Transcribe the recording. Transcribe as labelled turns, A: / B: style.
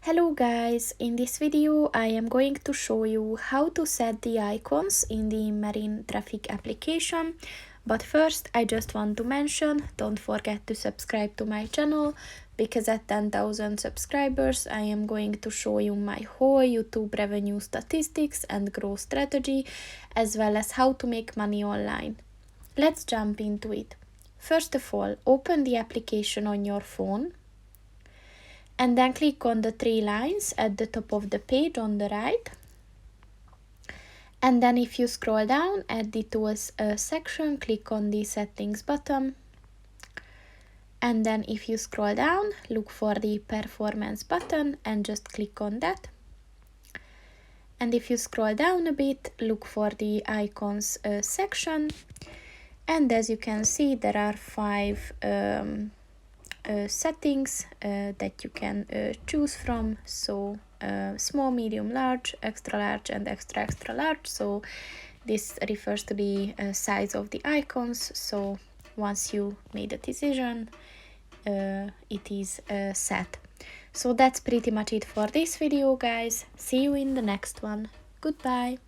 A: Hello guys, in this video I am going to show you how to set the icons in the marine traffic application. But first I just want to mention, don't forget to subscribe to my channel, because at 10,000 subscribers I am going to show you my whole YouTube revenue statistics and growth strategy, as well as how to make money online. Let's jump into it. First of all, open the application on your phone and then click on the three lines at the top of the page on the right. And then if you scroll down at the tools section, click on the settings button. And then if you scroll down, look for the performance button and just click on that. And if you scroll down a bit, look for the icons section. And as you can see, there are five settings that you can choose from. So small, medium, large, extra large and extra large. So this refers to the size of the icons. So once you made a decision, it is set. So that's pretty much it for this video, guys. See you in the next one. Goodbye.